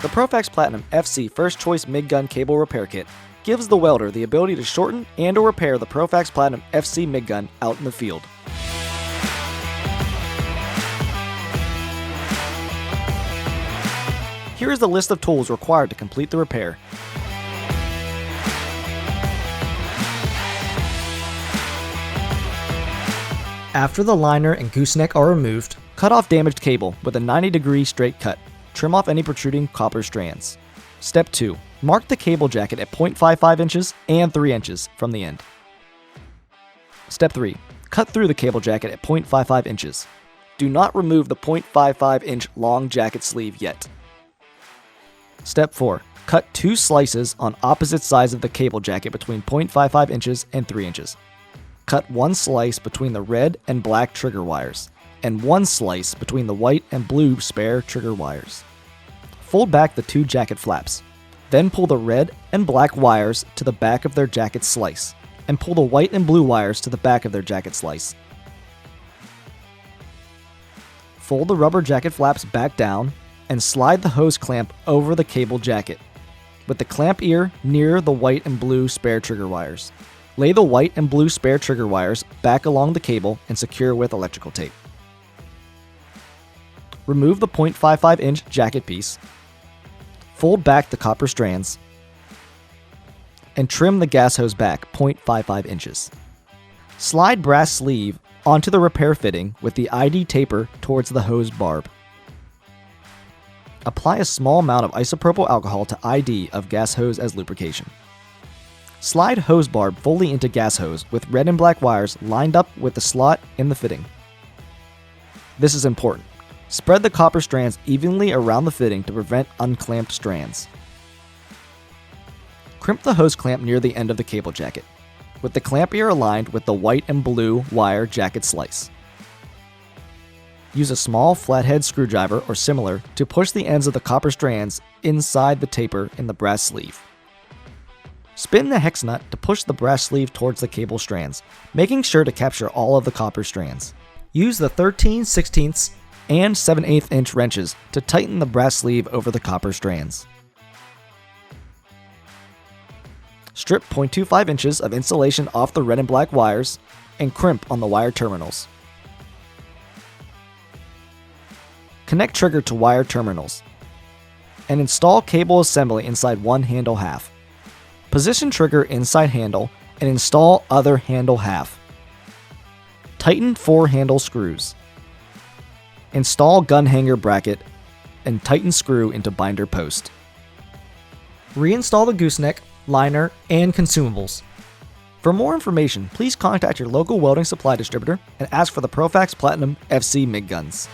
The Profax Platinum FC First Choice MIG Gun Cable Repair Kit gives the welder the ability to shorten and or repair the Profax Platinum FC MIG gun out in the field. Here is the list of tools required to complete the repair. After the liner and gooseneck are removed, cut off damaged cable with a 90-degree straight cut. Trim off any protruding copper strands. Step 2. Mark the cable jacket at 0.55 inches and 3 inches from the end. Step 3. Cut through the cable jacket at 0.55 inches. Do not remove the 0.55 inch long jacket sleeve yet. Step 4. Cut 2 slices on opposite sides of the cable jacket between 0.55 inches and 3 inches. Cut 1 slice between the red and black trigger wires, and 1 slice between the white and blue spare trigger wires. Fold back the 2 jacket flaps. Then pull the red and black wires to the back of their jacket slice, and pull the white and blue wires to the back of their jacket slice. Fold the rubber jacket flaps back down, and slide the hose clamp over the cable jacket, with the clamp ear near the white and blue spare trigger wires. Lay the white and blue spare trigger wires back along the cable and secure with electrical tape. Remove the 0.55 inch jacket piece. Fold back the copper strands, and trim the gas hose back 0.55 inches. Slide brass sleeve onto the repair fitting with the ID taper towards the hose barb. Apply a small amount of isopropyl alcohol to ID of gas hose as lubrication. Slide hose barb fully into gas hose with red and black wires lined up with the slot in the fitting. This is important. Spread the copper strands evenly around the fitting to prevent unclamped strands. Crimp the hose clamp near the end of the cable jacket, with the clamp ear aligned with the white and blue wire jacket slice. Use a small flathead screwdriver or similar to push the ends of the copper strands inside the taper in the brass sleeve. Spin the hex nut to push the brass sleeve towards the cable strands, making sure to capture all of the copper strands. Use the 13/16 and 7/8 inch wrenches to tighten the brass sleeve over the copper strands. Strip 0.25 inches of insulation off the red and black wires and crimp on the wire terminals. Connect trigger to wire terminals and install cable assembly inside one handle half. Position trigger inside handle and install other handle half. Tighten 4 handle screws. Install gun hanger bracket and tighten screw into binder post. Reinstall the gooseneck, liner, and consumables. For more information, please contact your local welding supply distributor and ask for the Profax Platinum FC MIG guns.